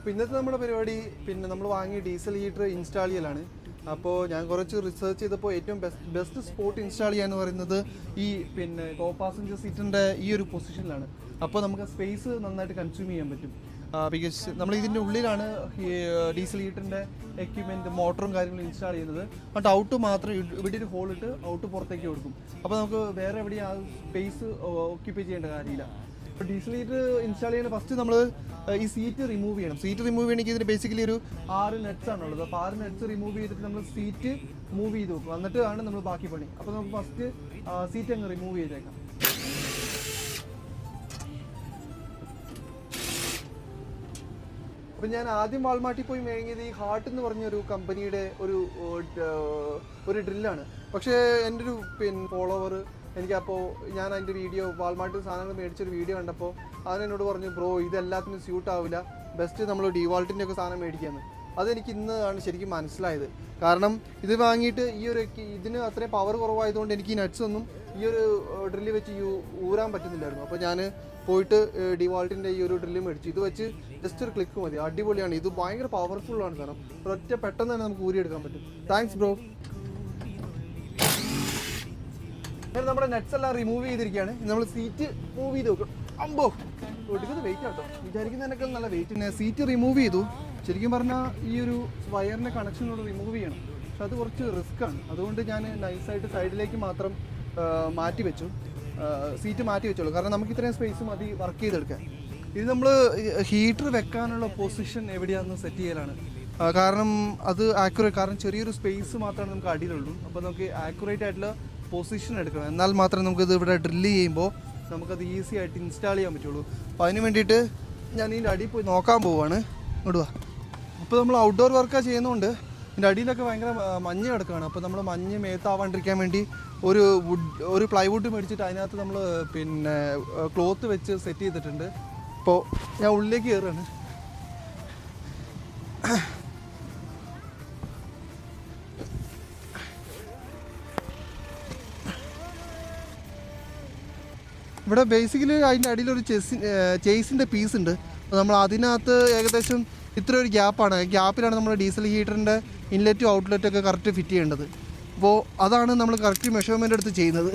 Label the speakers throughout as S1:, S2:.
S1: അപ്പോൾ ഇന്നത്തെ നമ്മുടെ പരിപാടി നമ്മൾ വാങ്ങിയ ഡീസൽ ഹീറ്റർ ഇൻസ്റ്റാൾ ചെയ്യലാണ്. അപ്പോൾ ഞാൻ കുറച്ച് റിസർച്ച് ചെയ്തപ്പോൾ ഏറ്റവും ബെസ്റ്റ് സ്പോട്ട് ഇൻസ്റ്റാൾ ചെയ്യാന്ന് പറയുന്നത് ഈ കോ പാസഞ്ചർ സീറ്റിൻ്റെ ഈ ഒരു പൊസിഷനിലാണ്. അപ്പോൾ നമുക്ക് സ്പേസ് നന്നായിട്ട് കൺസ്യൂം ചെയ്യാൻ പറ്റും. ബിക്കോസ് നമ്മൾ ഇതിൻ്റെ ഉള്ളിലാണ് ഈ ഡീസൽ ഹീറ്ററിൻ്റെ എക്യുപ്മെൻറ്റ് മോട്ടറും കാര്യങ്ങളും ഇൻസ്റ്റാൾ ചെയ്യുന്നത്. എന്നിട്ട് ഔട്ട് മാത്രം ഇവിടെ ഒരു ഹോൾ ഇട്ട് ഔട്ട് പുറത്തേക്ക് കൊടുക്കും. അപ്പോൾ നമുക്ക് വേറെ എവിടെയും ആ സ്പേസ് ഓക്യുപ്പൈ ചെയ്യേണ്ട കാര്യമില്ല. അപ്പോൾ ഡീസൽ ഹീറ്റർ ഇൻസ്റ്റാൾ ചെയ്യുന്ന ഫസ്റ്റ് നമ്മൾ ഈ സീറ്റ് റിമൂവ് ചെയ്യണം. സീറ്റ് റിമൂവ് ചെയ്യണമെങ്കിൽ ഇതിന് ബേസിക്കലി ഒരു 6 നെറ്റ്സ് ആണുള്ളത്. അപ്പോൾ 6 നെറ്റ്സ് റിമൂവ് ചെയ്തിട്ട് നമ്മൾ സീറ്റ് മൂവ് ചെയ്ത് വെക്കും. എന്നിട്ടാണ് നമ്മൾ ബാക്കി പണി. അപ്പോൾ നമുക്ക് ഫസ്റ്റ് സീറ്റ് അങ്ങ് റിമൂവ് ചെയ്തേക്കാം. അപ്പം ഞാൻ ആദ്യം വാൾമാർട്ടിൽ പോയി മേങ്ങിയത് ഈ ഹാർട്ട് എന്ന് പറഞ്ഞൊരു കമ്പനിയുടെ ഒരു ഡ്രില്ലാണ്. പക്ഷേ എൻ്റെ ഒരു ഫോളോവർ എനിക്കപ്പോൾ ഞാൻ അതിൻ്റെ വീഡിയോ വാൾമാർട്ടിൽ സാധനങ്ങൾ മേടിച്ചൊരു വീഡിയോ കണ്ടപ്പോൾ അതിനെന്നോട് പറഞ്ഞു, ബ്രോ ഇതെല്ലാത്തിനും സ്യൂട്ട് ആവില്ല, ബെസ്റ്റ് നമ്മൾ ഡിവാൾട്ടിൻ്റെ ഒക്കെ സാധനം മേടിക്കാമെന്ന്. അതെനിക്ക് ഇന്നാണ് ശരിക്കും മനസ്സിലായത്. കാരണം ഇത് വാങ്ങിയിട്ട് ഇതിന് അത്രയും പവർ കുറവായതുകൊണ്ട് എനിക്ക് ഈ നട്ട്സ് ഒന്നും ഈ ഒരു ഡ്രില്ല് വെച്ച് ഊരാൻ പറ്റുന്നില്ലായിരുന്നു. അപ്പോൾ ഞാൻ പോയിട്ട് ഡിവാൾട്ടിൻ്റെ ഈ ഒരു ഡ്രില്ല് മേടിച്ചു. ഇത് വെച്ച് ജസ്റ്റ് ഒരു ക്ലിക്ക് മതി, അടിപൊളിയാണ്. ഇത് ഭയങ്കര പവർഫുള്ളാണ് സാധനം. ഒരൊറ്റ പെട്ടെന്ന് തന്നെ നമുക്ക് ഊരിയെടുക്കാൻ പറ്റും. Thanks bro. നമ്മുടെ നെറ്റ്സ് എല്ലാം റിമൂവ് ചെയ്തിരിക്കുകയാണ്. നമ്മൾ സീറ്റ് മൂവ് ചെയ്ത് നോക്കണം. അമ്പോ ഒടുക്കുന്നത് വെയിറ്റ് ആട്ടോ, വിചാരിക്കുന്നതിനേക്കാൾ നല്ല വെയിറ്റ്. സീറ്റ് റിമൂവ് ചെയ്തു. ശരിക്കും പറഞ്ഞാൽ ഈ ഒരു വയറിൻ്റെ കണക്ഷനോട് റിമൂവ് ചെയ്യണം. പക്ഷെ അത് കുറച്ച് റിസ്ക് ആണ്. അതുകൊണ്ട് ഞാൻ നൈസായിട്ട് സൈഡിലേക്ക് മാത്രം മാറ്റി വെച്ചു, സീറ്റ് മാറ്റി വെച്ചോളൂ. കാരണം നമുക്ക് ഇത്രയും സ്പേസ് മതി വർക്ക് ചെയ്തെടുക്കാൻ. ഇത് നമ്മൾ ഹീറ്റർ വെക്കാനുള്ള പൊസിഷൻ എവിടെയാണെന്ന് സെറ്റ് ചെയ്യലാണ്. കാരണം അത് ആക്യുറേറ്റ്, കാരണം ചെറിയൊരു സ്പേസ് മാത്രമാണ് നമുക്ക് അടിയിലുള്ളൂ. അപ്പോൾ നമുക്ക് ആക്യുറേറ്റ് ആയിട്ടുള്ള പൊസിഷൻ എടുക്കണം. എന്നാൽ മാത്രമേ നമുക്കിത് ഇവിടെ ഡ്രില്ല് ചെയ്യുമ്പോൾ നമുക്കത് ഈസി ആയിട്ട് ഇൻസ്റ്റാൾ ചെയ്യാൻ പറ്റുള്ളൂ. അപ്പോൾ അതിന് വേണ്ടിയിട്ട് ഞാൻ ഇതിൻ്റെ അടിയിൽ പോയി നോക്കാൻ പോവുകയാണ്. ഇങ്ങോട്ട് വാ. അപ്പോൾ നമ്മൾ ഔട്ട്ഡോർ വർക്കാണ് ചെയ്യുന്നതുകൊണ്ട് ഇതിൻ്റെ അടിയിലൊക്കെ ഭയങ്കര മഞ്ഞ് കിടക്കുകയാണ്. അപ്പോൾ നമ്മൾ മഞ്ഞ് മേത്താവാണ്ടിരിക്കാൻ വേണ്ടി ഒരു പ്ലൈവുഡ് മേടിച്ചിട്ട് അതിനകത്ത് നമ്മൾ ക്ലോത്ത് വെച്ച് സെറ്റ് ചെയ്തിട്ടുണ്ട്. അപ്പോൾ ഞാൻ ഉള്ളിലേക്ക് കയറുകയാണ്. ഇവിടെ ബേസിക്കലി അതിൻ്റെ അടിയിലൊരു ചേസിൻ്റെ പീസ് ഉണ്ട്. അപ്പോൾ നമ്മൾ അതിനകത്ത് ഏകദേശം ഇത്ര ഒരു ഗ്യാപ്പാണ്. ഗ്യാപ്പിലാണ് നമ്മൾ ഡീസൽ ഹീറ്ററിൻ്റെ ഇൻലെറ്റും ഔട്ട്ലെറ്റൊക്കെ കറക്റ്റ് ഫിറ്റ് ചെയ്യേണ്ടത്. അപ്പോൾ അതാണ് നമ്മൾ കറക്റ്റ് മെഷർമെൻ്റ് എടുത്ത് ചെയ്യുന്നത്.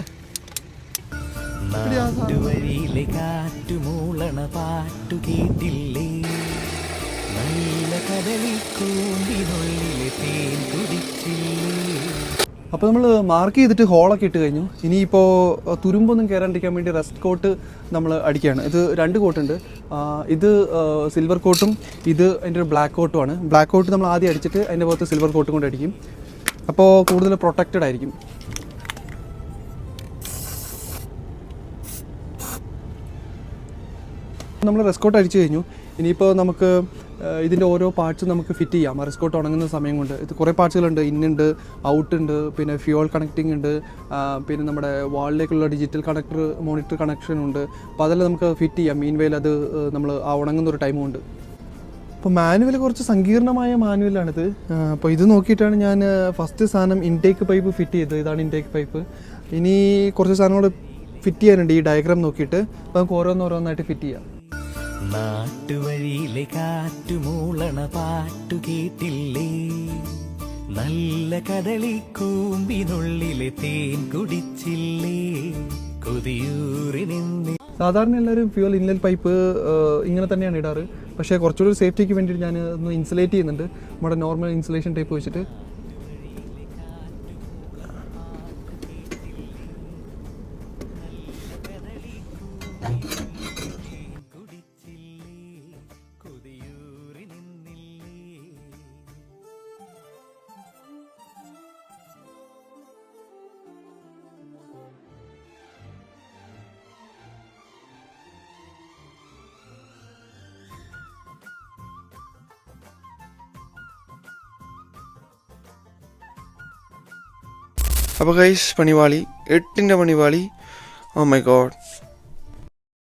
S1: അപ്പോൾ നമ്മൾ മാർക്ക് ചെയ്തിട്ട് ഹോളൊക്കെ ഇട്ട് കഴിഞ്ഞു. ഇനിയിപ്പോൾ തുരുമ്പൊന്നും കയറാണ്ടിരിക്കാൻ വേണ്ടി റസ്റ്റ് കോട്ട് നമ്മൾ അടിക്കുകയാണ്. ഇത് 2 കോട്ടുണ്ട്. ഇത് സിൽവർ കോട്ടും ഇത് അതിൻ്റെ ഒരു ബ്ലാക്ക് കോട്ടുമാണ്. ബ്ലാക്ക് കോട്ട് നമ്മൾ ആദ്യം അടിച്ചിട്ട് അതിൻ്റെ പുറത്ത് സിൽവർ കോട്ടും കൊണ്ട് അടിക്കും. അപ്പോൾ കൂടുതൽ പ്രൊട്ടക്റ്റഡ് ആയിരിക്കും. നമ്മൾ റെസ്കോട്ട് അടിച്ചു കഴിഞ്ഞു. ഇനിയിപ്പോൾ നമുക്ക് ഇതിൻ്റെ ഓരോ പാർട്സ് നമുക്ക് ഫിറ്റ് ചെയ്യാം. ആ റെസ്കോട്ട് ഉണങ്ങുന്ന സമയം കൊണ്ട്. ഇത് കുറേ പാർട്സുകളുണ്ട്. ഇന്നുണ്ട്, ഔട്ടുണ്ട്, പിന്നെ ഫ്യൂൾ കണക്റ്റിംഗ് ഉണ്ട്, പിന്നെ നമ്മുടെ വാളിലേക്കുള്ള ഡിജിറ്റൽ കണക്ടർ മോണിറ്റർ കണക്ഷൻ ഉണ്ട്. അപ്പോൾ അതെല്ലാം നമുക്ക് ഫിറ്റ് ചെയ്യാം. മീൻ വെയിൽ അത് നമ്മൾ ആ ഉണങ്ങുന്ന ഒരു ടൈമും ഉണ്ട്. അപ്പോൾ മാനുവൽ കുറച്ച് സങ്കീർണമായ മാനുവലാണിത്. അപ്പോൾ ഇത് നോക്കിയിട്ടാണ് ഞാൻ ഫസ്റ്റ് സാധനം ഇൻടേക്ക് പൈപ്പ് ഫിറ്റ് ചെയ്തത്. ഇതാണ് ഇൻടേക്ക് പൈപ്പ്. ഇനി കുറച്ച് സാധനങ്ങൾ ഫിറ്റ് ചെയ്യാനുണ്ട് ഈ ഡയഗ്രാം നോക്കിയിട്ട്. അപ്പോൾ നമുക്ക് ഓരോന്നോരോന്നായിട്ട് ഫിറ്റ് ചെയ്യാം.
S2: നാട്ടുവഴിയിലെ കാറ്റുമൂളണ പാട്ടു കേട്ടില്ലേ, നല്ല കദളിക്കൂമ്പിനുള്ളിലെ തേൻ കുടിച്ചില്ലേ, കൊതിയൂറി നിന്ന്.
S1: സാധാരണ എല്ലാവരും ഫ്യൂൽ ഇൻലെറ്റ് പൈപ്പ് ഇങ്ങനെ തന്നെയാണ് ഇടാറ്. പക്ഷേ കുറച്ചുകൂടി സേഫ്റ്റിക്ക് വേണ്ടിയിട്ട് ഞാൻ ഒന്ന് ഇൻസുലേറ്റ് ചെയ്യുന്നുണ്ട് നമ്മുടെ നോർമൽ ഇൻസുലേഷൻ ടൈപ്പ് വെച്ചിട്ട്.
S3: അപ്പോൾ ഗൈസ് പണിവാളി 8ൻ്റെ പണിവാളി. Oh my God,